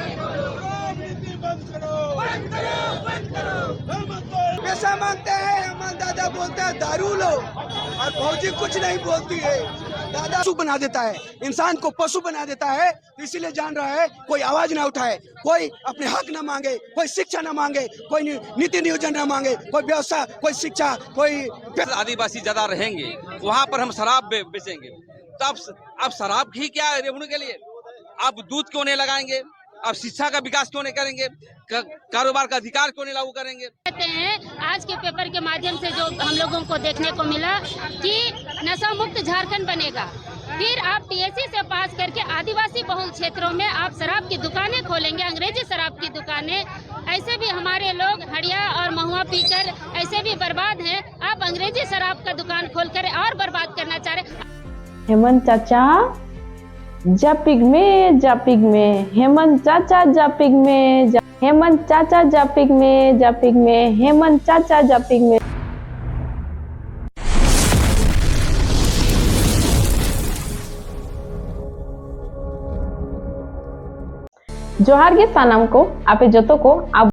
राजनीति बंद करो। पैसा मांगते हैं, हमारे दादा बोलता है दारू लो, और फौजी कुछ नहीं बोलती है। दादा पशु बना देता है, इंसान को पशु बना देता है। इसीलिए जान रहा है कोई आवाज ना उठाए, कोई अपने हक ना मांगे, कोई शिक्षा ना मांगे, कोई नीति नियोजन ना मांगे, कोई व्यवस्था, कोई शिक्षा, कोई आदिवासी ज्यादा रहेंगे वहाँ पर हम शराब बेचेंगे। तो अब शराब ही क्या रेवन्यू के लिए, अब दूध क्यों नहीं लगाएंगे, अब शिक्षा का विकास क्यों नहीं करेंगे, कारोबार का अधिकार क्यों नहीं लागू करेंगे। कहते हैं आज के पेपर के माध्यम से जो हम लोगों को देखने को मिला कि नशा मुक्त झारखंड बनेगा। फिर आप पीएससी से पास करके आदिवासी बहुल क्षेत्रों में आप शराब की दुकानें खोलेंगे, अंग्रेजी शराब की दुकानें। ऐसे भी हमारे लोग हड़िया और महुआ पीकर ऐसे भी बर्बाद हैं। आप अंग्रेजी शराब का दुकान खोलकर और बर्बाद करना चाह रहे। हेमंत चाचा जापिग में हेमंत चाचा जापिग में हेमंत चाचा जापिग में हेमंत चाचा जापिग में। जोहार गे सानाम को आपे जतो को आप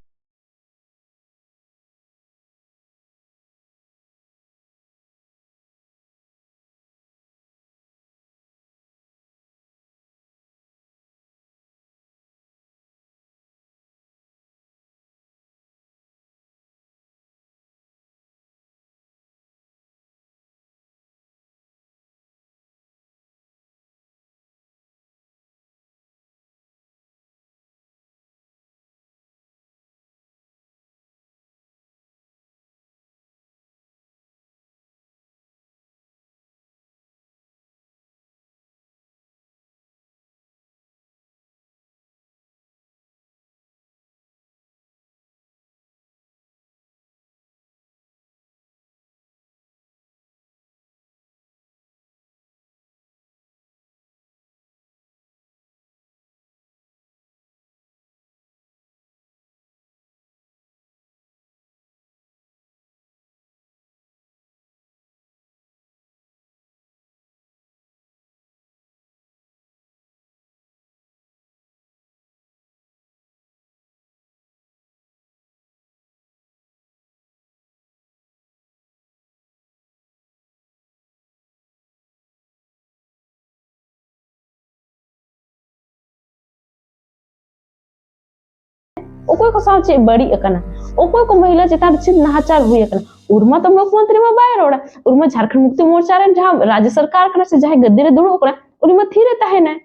ओकोय को साचे बड़ी अकना ओकोय को महिला चेतान चित नाचार हुई अकना उर्मा तो मुख्यमंत्री में बाय रोड़ा उर्मा झारखंड मुक्ति मोर्चा रे जहां राज्य सरकार कना से जहां गद्दी रे दुड़ो ओकरा उर्मा थीरे ताहे ना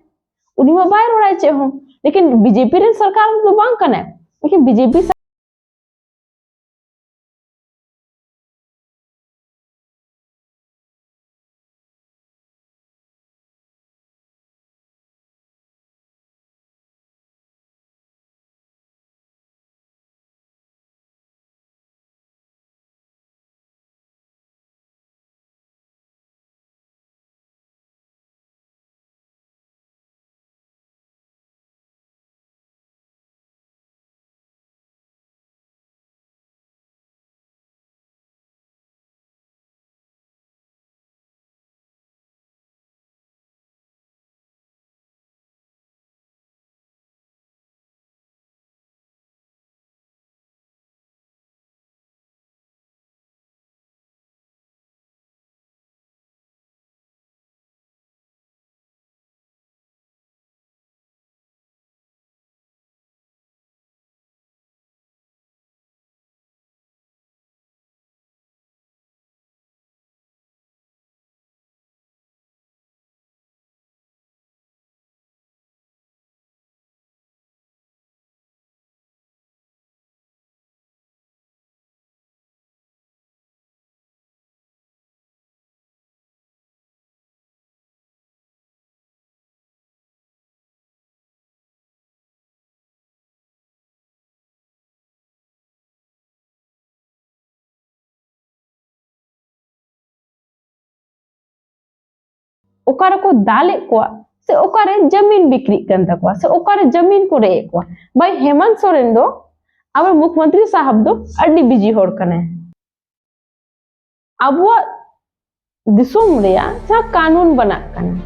उर्मा बाय रोड़ा चे हो। लेकिन बीजेपी रे सरकार तो बांग कना, लेकिन बीजेपी ओकारे को दाले को से ओकारे जमीन बिक्री कर तकवा से ओकारे जमीन को रे को भाई हेमंत सोरेन दो अब मुख्यमंत्री साहब दो अड्डी बिजी होड़ कने अब वो दिसुम रे जहां कानून बना कने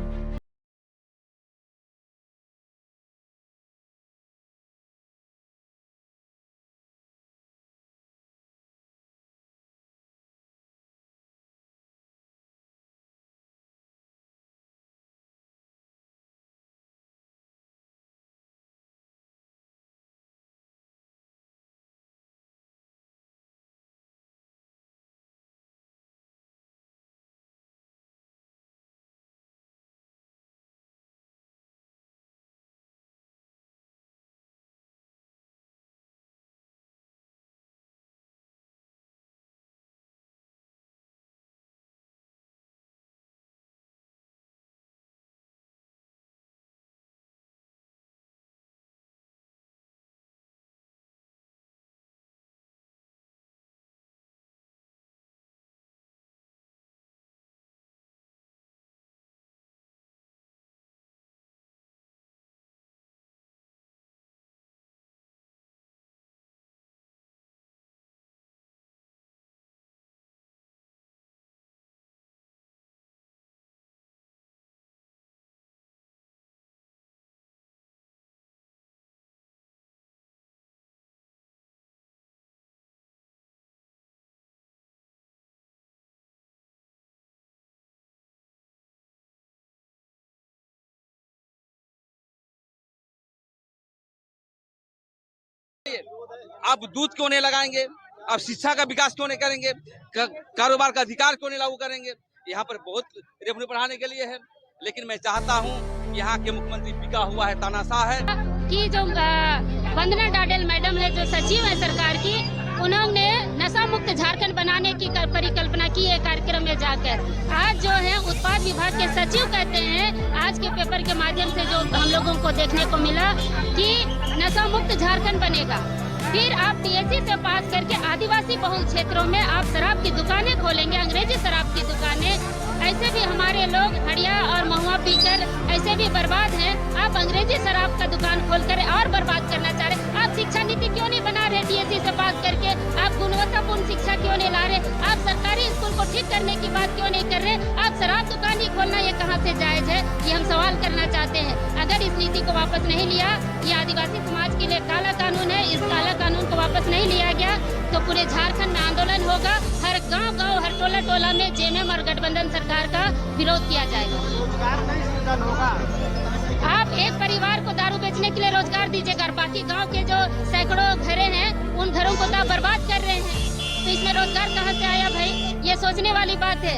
आप दूध क्यों नहीं लगाएंगे, आप शिक्षा का विकास क्यों नहीं करेंगे, कारोबार का अधिकार क्यों नहीं लागू करेंगे। यहाँ पर बहुत रेवेन्यू बढ़ाने के लिए है, लेकिन मैं चाहता हूँ यहाँ के मुख्यमंत्री बिका हुआ है, तानाशाह है। कि जो वंदना डाडेल मैडम है, जो सचिव है सरकार की, उन्होंने नशा मुक्त झारखंड बनाने की परिकल्पना की है कार्यक्रम में जाकर। आज जो है उत्पाद विभाग के सचिव कहते हैं, आज के पेपर के माध्यम से जो हम लोगों को देखने को मिला कि नशा मुक्त झारखंड बनेगा। फिर आप पीएससी से पास करके आदिवासी बहुल क्षेत्रों में आप शराब की दुकानें खोलेंगे, अंग्रेजी शराब की दुकानें। ऐसे भी हमारे लोग हड़िया और महुआ पीकर ऐसे भी बर्बाद हैं। आप अंग्रेजी शराब का दुकान खोलकर और बर्बाद करना चाह रहे। आप शिक्षा नीति क्यों नहीं बना रहे पीएससी से पास करके? आप गुणवत्तापूर्ण शिक्षा क्यों नहीं ला रहे? आप सरकारी स्कूल को ठीक करने की बात क्यों नहीं कर रहे? आप शराब दुकान ही खोलना ये कहाँ से जायज है? ये हम सवाल करना चाहते हैं। अगर इस नीति को वापस नहीं लिया, ये आदिवासी समाज के लिए काला कानून है, इस काला कानून को वापस नहीं लिया गया तो पूरे झारखंड में आंदोलन होगा। हर गांव-गांव, हर टोला-टोला में जेएमएम और गठबंधन सरकार का विरोध किया जाएगा। आप एक परिवार को दारू बेचने के लिए रोजगार दीजिएगा और बाकी गांव के जो सैकड़ों घरें हैं, उन घरों को तो बर्बाद कर रहे हैं। तो इसमें रोजगार कहाँ से आया भाई? ये सोचने वाली बात है।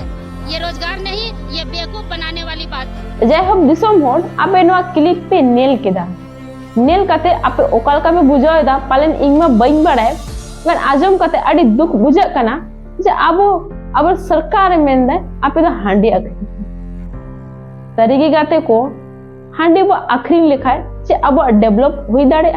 ये रोजगार नहीं, ये बेवकूफ बनाने वाली बात है। जायहोक दिसोम होड़ आपे नोआ क्लिप पे नेल केदा नेल कते आपे ओकाल का पे बुझाएदा पालन इंगमा बइन बड़ाय गन आजम कते अड़ी दुख बुझा कना जे अब सरकार मेंदे आपे दा हांडी अखरी तरीके गाते को हांडी बो अखरी लिखाय जे अब डेवलप हुई दाड़े